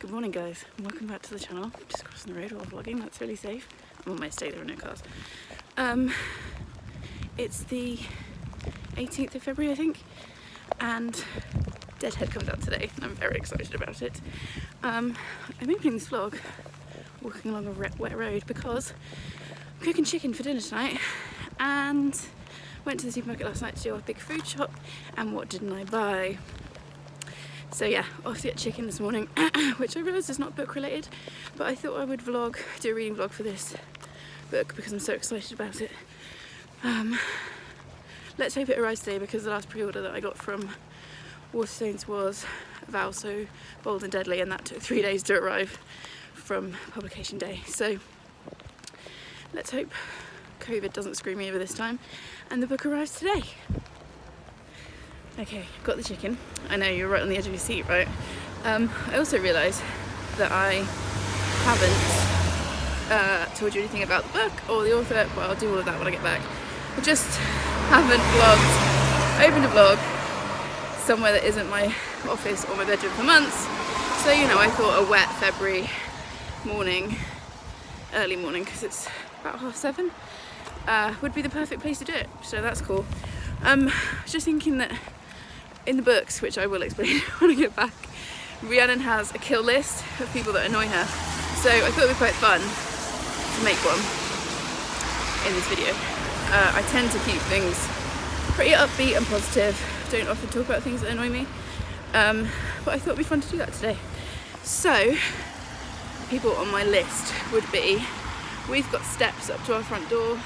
Good morning guys, and welcome back to the channel. Just crossing the road while vlogging, that's really safe. I'm on my estate, there are no cars. It's the 18th of February I think, and Deadhead comes out today and I'm very excited about it. I'm opening this vlog walking along a wet road because I'm cooking chicken for dinner tonight and went to the supermarket last night to do our big food shop, and what didn't I buy? So yeah, off to get chicken this morning, which I realised is not book related, but I thought I would do a reading vlog for this book because I'm so excited about it. Let's hope it arrives today, because the last pre-order that I got from Waterstones was Vow So Bold and Deadly, and that took 3 days to arrive from publication day. So let's hope COVID doesn't screw me over this time and the book arrives today. Okay, got the chicken. I know, you're right on the edge of your seat, right? I also realised that I haven't told you anything about the book or the author, but I'll do all of that when I get back. I just haven't opened a vlog somewhere that isn't my office or my bedroom for months. So, you know, I thought a wet February morning, early morning, because it's about 7:30, would be the perfect place to do it. So that's cool. I was just thinking that in the books, which I will explain when I get back, Rhiannon has a kill list of people that annoy her. So I thought it would be quite fun to make one in this video. I tend to keep things pretty upbeat and positive. Don't often talk about things that annoy me. But I thought it would be fun to do that today. So, people on my list would be, we've got steps up to our front door.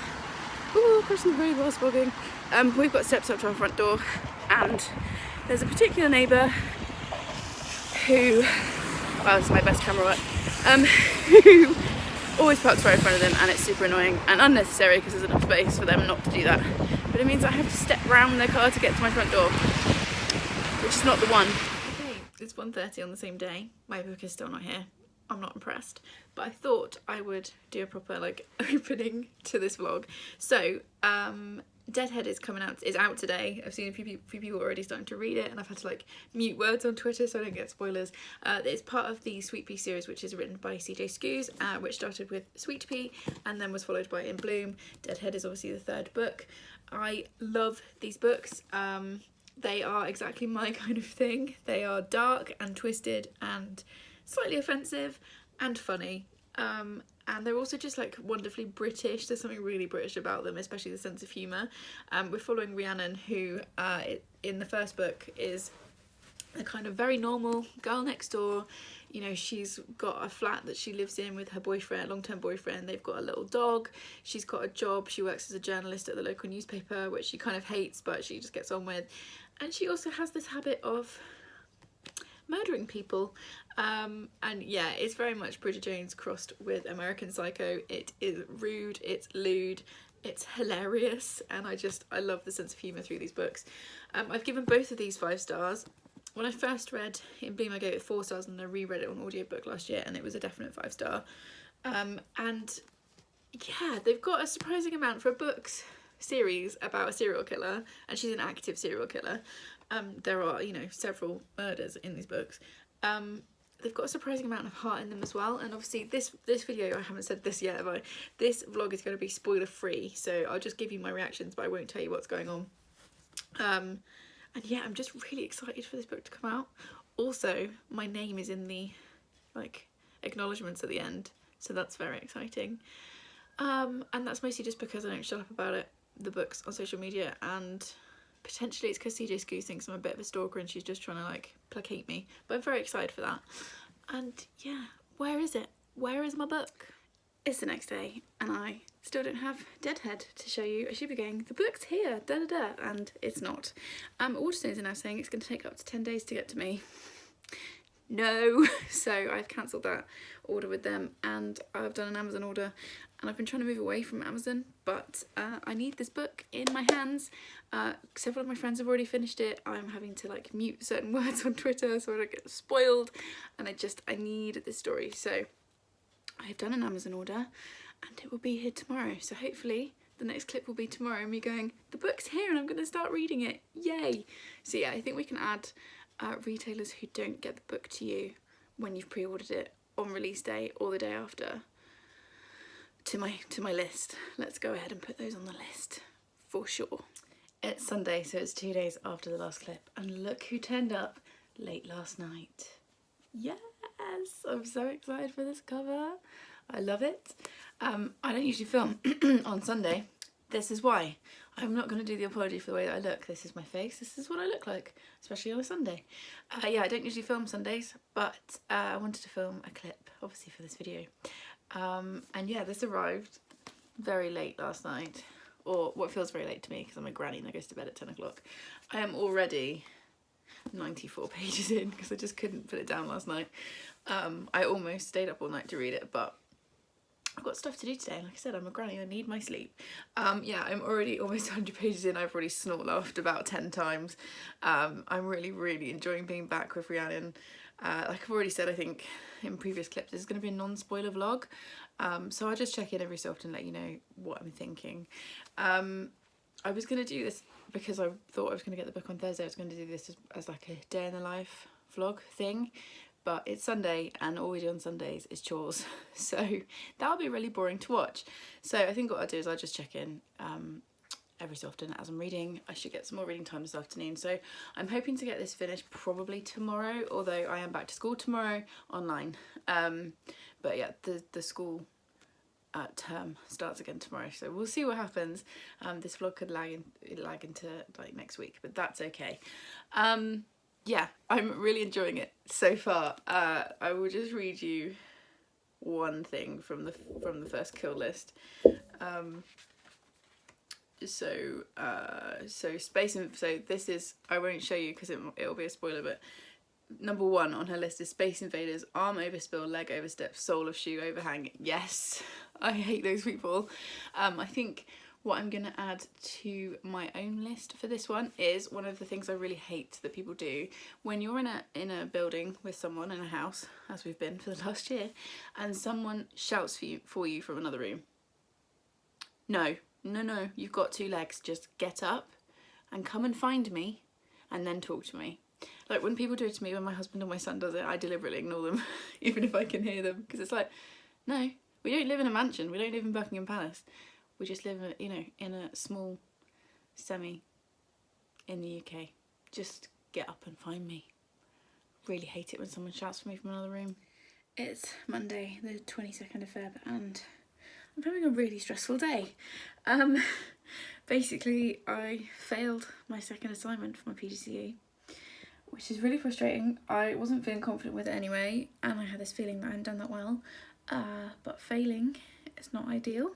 Ooh, crossing the road whilst vlogging. We've got steps up to our front door, and there's a particular neighbour who, well, this is my best camera work, who always parks right in front of them, and it's super annoying and unnecessary because there's enough space for them not to do that. But it means I have to step round their car to get to my front door, which is not the one. Okay, it's 1:30 on the same day. My book is still not here. I'm not impressed, but I thought I would do a proper opening to this vlog. So Deadhead is out today. I've seen a few people already starting to read it, and I've had to mute words on Twitter so I don't get spoilers. It's part of the Sweetpea series, which is written by CJ Skuse, which started with Sweetpea and then was followed by In Bloom. Deadhead is obviously the third book. I love these books. They are exactly my kind of thing. They are dark and twisted and slightly offensive and funny, and they're also just wonderfully British. There's something really British about them, especially the sense of humour. We're following Rhiannon, who in the first book is a kind of very normal girl next door. You know, she's got a flat that she lives in with her boyfriend, long-term boyfriend. They've got a little dog. She's got a job. She works as a journalist at the local newspaper, which she kind of hates, but she just gets on with. And she also has this habit of murdering people, and yeah, it's very much Bridget Jones crossed with American Psycho. It is rude, it's lewd, it's hilarious, and I love the sense of humour through these books. I've given both of these 5 stars. When I first read In Bloom, I gave it 4 stars, and I reread it on audiobook last year, and it was a definite 5-star. And yeah, they've got a surprising amount for a books series about a serial killer, and she's an active serial killer. There are, you know, several murders in these books. They've got a surprising amount of heart in them as well, and obviously this video, I haven't said this yet, have I? This vlog is going to be spoiler free, so I'll just give you my reactions, but I won't tell you what's going on. And yeah, I'm just really excited for this book to come out. Also, my name is in the acknowledgements at the end, so that's very exciting. And that's mostly just because I don't shut up about the books on social media, and potentially it's because CJ Skuse thinks I'm a bit of a stalker and she's just trying to placate me, but I'm very excited for that. And yeah, where is it? Where is my book? It's the next day and I still don't have Deadhead to show you. I should be going, the book's here, da da da, and it's not. Waterstones are now saying it's going to take up to 10 days to get to me. No, so I've cancelled that order with them, and I've done an Amazon order, and I've been trying to move away from Amazon, but I need this book in my hands. Several of my friends have already finished it. I'm having to mute certain words on Twitter so I don't get spoiled, and I need this story. So I've done an Amazon order and it will be here tomorrow. So hopefully the next clip will be tomorrow, me going, the book's here and I'm going to start reading it. Yay! So yeah, I think we can add retailers who don't get the book to you when you've pre-ordered it on release day or the day after to my list. Let's go ahead and put those on the list for sure. It's Sunday, so it's 2 days after the last clip, and look who turned up late last night. Yes, I'm so excited for this cover. I love it. I don't usually film on Sunday. This is why. I'm not going to do the apology for the way that I look. This is my face. This is what I look like, especially on a Sunday. Yeah, I don't usually film Sundays, but I wanted to film a clip, obviously, for this video. And yeah, this arrived very late last night, or what feels very late to me because I'm a granny and I goes to bed at 10 o'clock. I am already 94 pages in because I just couldn't put it down last night. I almost stayed up all night to read it, but I've got stuff to do today. Like I said, I'm a granny, I need my sleep. Yeah, I'm already almost 100 pages in. I've already snort laughed about 10 times. I'm really enjoying being back with Rhiannon. Like I've already said, I think in previous clips, this is going to be a non-spoiler vlog. So I'll just check in every so often and let you know what I'm thinking. I was going to do this because I thought I was going to get the book on Thursday. I was going to do this as like a day in the life vlog thing. But it's Sunday and all we do on Sundays is chores. So that'll be really boring to watch. So I think what I'll do is I'll just check in every so often as I'm reading. I should get some more reading time this afternoon. So I'm hoping to get this finished probably tomorrow, although I am back to school tomorrow online. But yeah, the school term starts again tomorrow. So we'll see what happens. This vlog could lag into like next week, but that's okay. Yeah, I'm really enjoying it so far. I will just read you one thing from the first kill list. So space and so this is, I won't show you because it'll be a spoiler, but number 1 on her list is Space Invaders, arm overspill, leg overstep, sole of shoe overhang. Yes, I hate those people. I think what I'm going to add to my own list for this one is one of the things I really hate that people do when you're in a building with someone in a house, as we've been for the last year, and someone shouts for you from another room. No, you've got 2 legs. Just get up and come and find me and then talk to me. Like when people do it to me, when my husband or my son does it, I deliberately ignore them, even if I can hear them, because it's like, no, we don't live in a mansion. We don't live in Buckingham Palace. We just live, you know, in a small semi in the UK. Just get up and find me. Really hate it when someone shouts for me from another room. It's Monday, the 22nd of Feb, and I'm having a really stressful day. Basically, I failed my second assignment for my PGCE, which is really frustrating. I wasn't feeling confident with it anyway, and I had this feeling that I hadn't done that well. But failing is not ideal.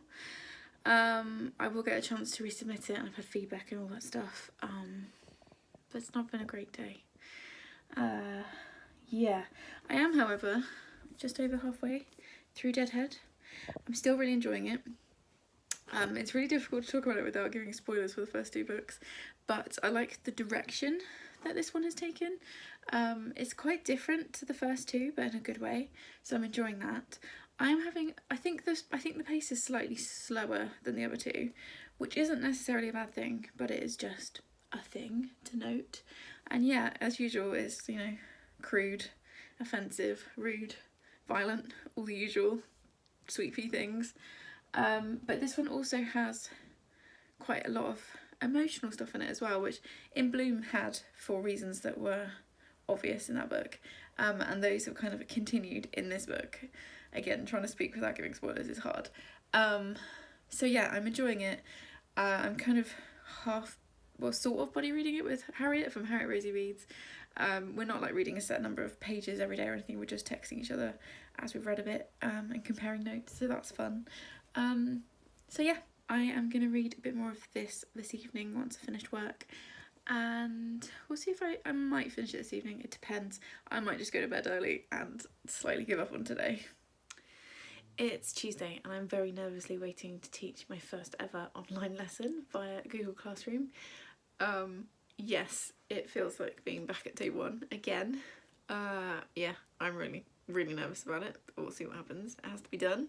I will get a chance to resubmit it, and I've had feedback and all that stuff, but it's not been a great day. Yeah, I am, however, just over halfway through Deadhead. I'm still really enjoying it. It's really difficult to talk about it without giving spoilers for the first 2 books, but I like the direction that this one has taken. It's quite different to the first 2, but in a good way, so I'm enjoying that. I think the pace is slightly slower than the other 2, which isn't necessarily a bad thing, but it is just a thing to note. And yeah, as usual, it's, you know, crude, offensive, rude, violent, all the usual Sweetpea things. But this one also has quite a lot of emotional stuff in it as well, which In Bloom had for reasons that were obvious in that book, and those have kind of continued in this book. Again, trying to speak without giving spoilers is hard. So yeah, I'm enjoying it. I'm kind of sort of body reading it with Harriet from Harriet Rosie Reads. We're not like reading a set number of pages every day or anything, we're just texting each other as we've read a bit, and comparing notes, so that's fun. So yeah, I am going to read a bit more of this evening once I finished work, and we'll see if I might finish it this evening. It depends. I might just go to bed early and slightly give up on today. It's Tuesday and I'm very nervously waiting to teach my first ever online lesson via Google Classroom. Yes, it feels like being back at day 1 again. Yeah, I'm really nervous about it, but we'll see what happens. It has to be done.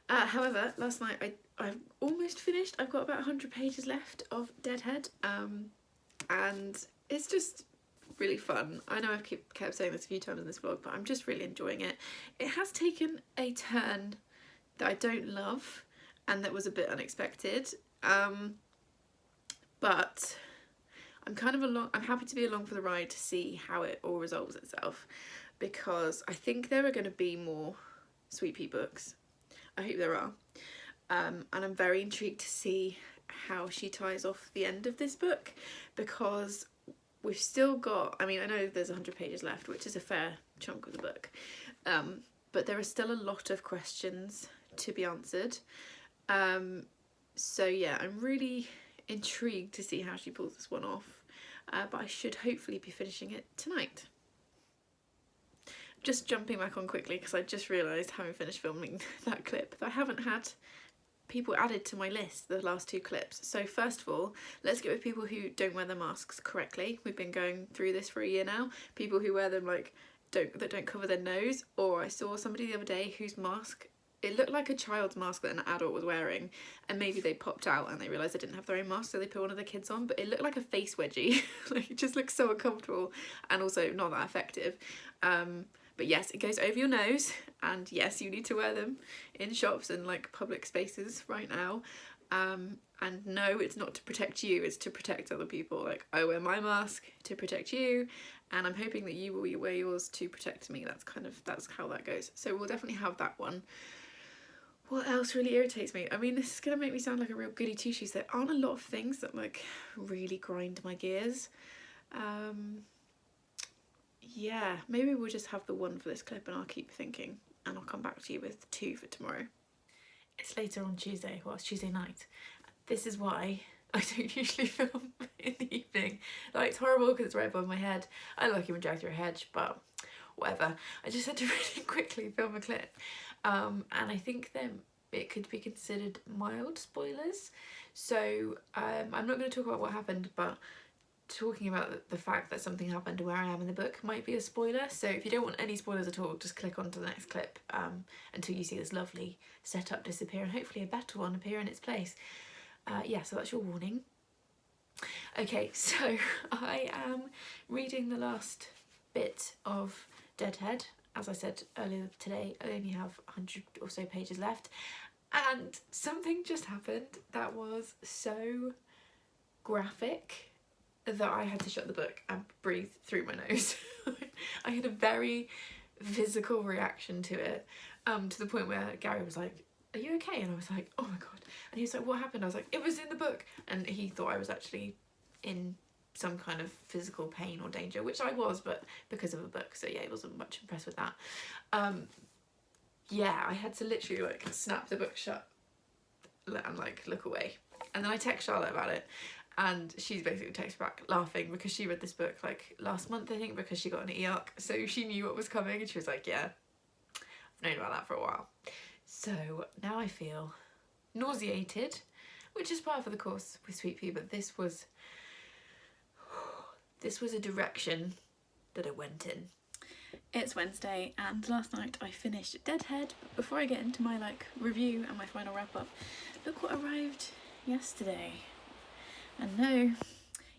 However, last night I almost finished. I've got about 100 pages left of Deadhead, and it's just really fun. I know I've kept saying this a few times in this vlog, but I'm just really enjoying it. It has taken a turn that I don't love and that was a bit unexpected, but I'm happy to be along for the ride to see how it all resolves itself, because I think there are going to be more Sweetpea books. I hope there are, and I'm very intrigued to see how she ties off the end of this book, because we've still got, I mean, I know there's 100 pages left, which is a fair chunk of the book, but there are still a lot of questions to be answered. So yeah, I'm really intrigued to see how she pulls this one off, but I should hopefully be finishing it tonight. Just jumping back on quickly, because I just realised, having finished filming that clip, that I haven't had people added to my list, the last 2 clips. So first of all, let's get with people who don't wear their masks correctly. We've been going through this for a year now. People who wear them like that don't cover their nose, or I saw somebody the other day whose mask, it looked like a child's mask that an adult was wearing, and maybe they popped out and they realised they didn't have their own mask, so they put one of their kids on, but it looked like a face wedgie. Like, it just looks so uncomfortable and also not that effective. But yes, it goes over your nose, and yes, you need to wear them in shops and like public spaces right now. And no, it's not to protect you, it's to protect other people. Like, I wear my mask to protect you, and I'm hoping that you will wear yours to protect me. That's how that goes. So we'll definitely have that one. What else really irritates me? I mean, this is gonna make me sound like a real goody two-shoes. There aren't a lot of things that like really grind my gears. Yeah, maybe we'll just have the one for this clip and I'll keep thinking, and I'll come back to you with 2 for tomorrow. It's later on Tuesday, well, it's Tuesday night. This is why I don't usually film in the evening. Like, it's horrible because it's right above my head. I look like even dragged through a hedge, but whatever. I just had to really quickly film a clip. And I think then it could be considered mild spoilers. So I'm not going to talk about what happened, but talking about the fact that something happened where I am in the book might be a spoiler. So if you don't want any spoilers at all, just click on to the next clip until you see this lovely setup disappear and hopefully a better one appear in its place. Yeah, so that's your warning. Okay, so I am reading the last bit of Deadhead. As I said earlier today, I only have 100 or so pages left, and something just happened that was so graphic that I had to shut the book and breathe through my nose. I had a very physical reaction to it, to the point where Gary was like, "Are you okay?" And I was like, "Oh my god." And he was like, "What happened?" I was like, "It was in the book." And he thought I was actually in some kind of physical pain or danger, which I was, but because of a book. So yeah, he wasn't much impressed with that. Yeah, I had to literally like snap the book shut and like look away. And then I text Charlotte about it, and she's basically texted back laughing because she read this book like last month, I think, because she got an e-arc, so she knew what was coming, and she was like, "Yeah, I've known about that for a while." So now I feel nauseated, which is par for the course with Sweetpea, but this was a direction that I went in. It's Wednesday, and last night I finished Deadhead. But before I get into my like review and my final wrap up, look what arrived yesterday. And no,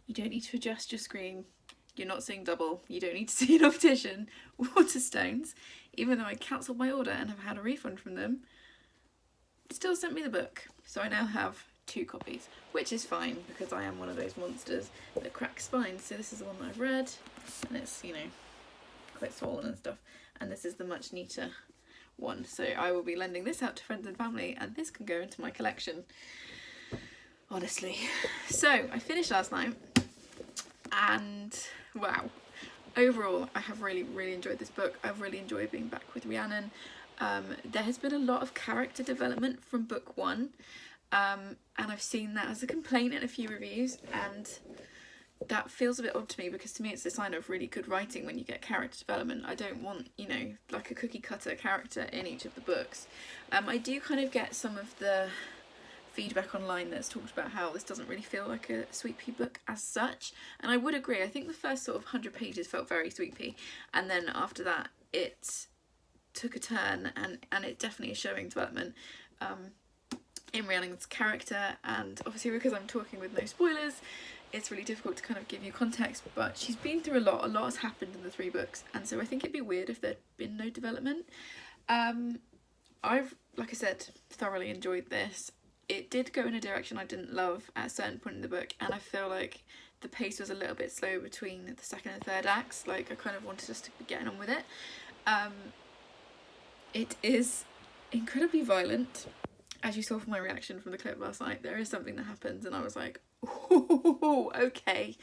you don't need to adjust your screen. You're not seeing double. You don't need to see an optician. Waterstones, even though I cancelled my order and have had a refund from them, still sent me the book. So I now have 2 copies, which is fine because I am one of those monsters that crack spines. So this is the one that I've read, and it's, you know, quite swollen and stuff. And this is the much neater one. So I will be lending this out to friends and family, and this can go into my collection, honestly. So I finished last night, and wow, overall I have really enjoyed this book. I've really enjoyed being back with Rhiannon. There has been a lot of character development from book 1, and I've seen that as a complaint in a few reviews, and that feels a bit odd to me, because to me it's a sign of really good writing when you get character development. I don't want, you know, like a cookie cutter character in each of the books. I do kind of get some of the feedback online that's talked about how this doesn't really feel like a Sweetpea book as such, and I would agree. I think the first sort of 100 pages felt very Sweetpea, and then after that it took a turn, and it definitely is showing development in Rhiannon's character. And obviously, because I'm talking with no spoilers, it's really difficult to kind of give you context, but she's been through a lot has happened in the 3 books, and so I think it'd be weird if there'd been no development. I've, like I said, thoroughly enjoyed this. It did go in a direction I didn't love at a certain point in the book, and I feel like the pace was a little bit slow between the second and third acts. Like, I kind of wanted us to be getting on with it. It is incredibly violent. As you saw from my reaction from the clip last night, there is something that happens and I was like, ooh, okay.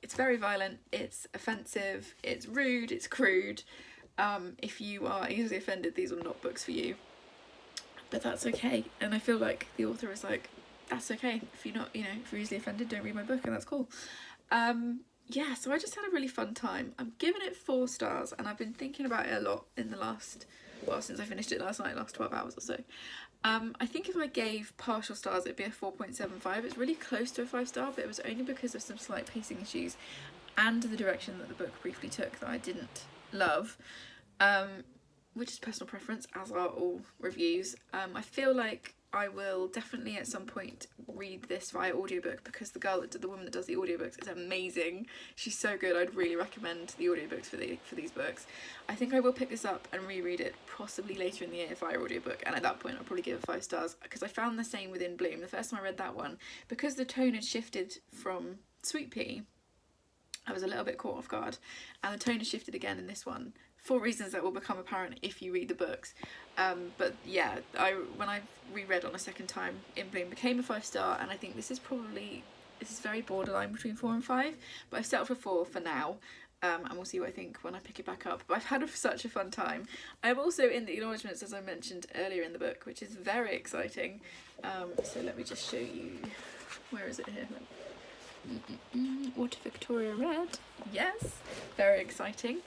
It's very violent, it's offensive, it's rude, it's crude. If you are easily offended, these are not books for you. But that's okay. And I feel like the author is like, that's okay. If you're not, if you're easily offended, don't read my book, and that's cool. Yeah, so I just had a really fun time. I'm giving it 4 stars, and I've been thinking about it a lot in the last, since I finished it last night, last 12 hours or so. I think if I gave partial stars, it'd be a 4.75. It's really close to a 5-star, but it was only because of some slight pacing issues and the direction that the book briefly took that I didn't love, which is personal preference, as are all reviews. I feel like I will definitely at some point read this via audiobook, because the woman that does the audiobooks is amazing. She's so good. I'd really recommend the audiobooks for these books. I think I will pick this up and reread it possibly later in the year via audiobook, and at that point I'll probably give it 5 stars, because I found the same with In Bloom. The first time I read that one, because the tone had shifted from Sweetpea, I was a little bit caught off guard, and the tone has shifted again in this one, for reasons that will become apparent if you read the books. But yeah, when I reread on a second time, In Bloom became a 5-star, and I think this is very borderline between 4 and 5, but I've settled for 4 for now, and we'll see what I think when I pick it back up. But I've had such a fun time. I'm also in the acknowledgements, as I mentioned earlier in the book, which is very exciting. So let me just show you, where is it here? Water Victoria Red. Yes, very exciting.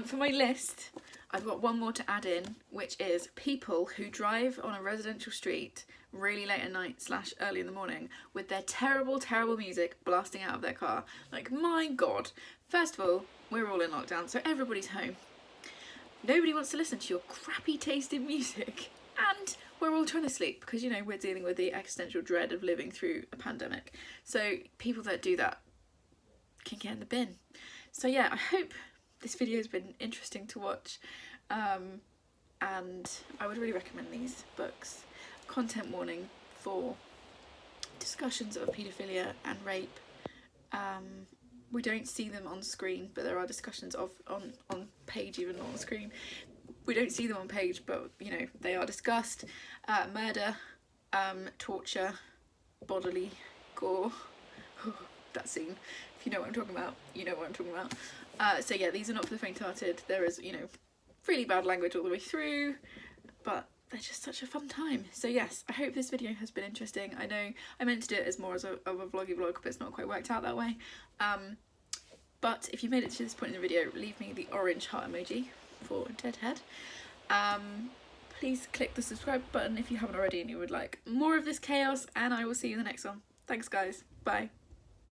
For my list, I've got one more to add in, which is people who drive on a residential street really late at night / early in the morning with their terrible music blasting out of their car. Like, my god. First of all, we're all in lockdown, so everybody's home. Nobody wants to listen to your crappy tasting music, and we're all trying to sleep because, we're dealing with the existential dread of living through a pandemic. So people that do that can get in the bin. So yeah, I hope this video has been interesting to watch, and I would really recommend these books. Content warning for discussions of paedophilia and rape. We don't see them on screen, but there are discussions of on page, even not on screen. We don't see them on page, but they are discussed. Murder, torture, bodily gore. That scene. If you know what I'm talking about, you know what I'm talking about. So yeah, these are not for the faint-hearted. There is, really bad language all the way through, but they're just such a fun time. So yes, I hope this video has been interesting. I know I meant to do it as more of a vloggy vlog, but it's not quite worked out that way. But if you made it to this point in the video, leave me the orange heart emoji for dead head. Please click the subscribe button if you haven't already and you would like more of this chaos, and I will see you in the next one. Thanks guys, bye.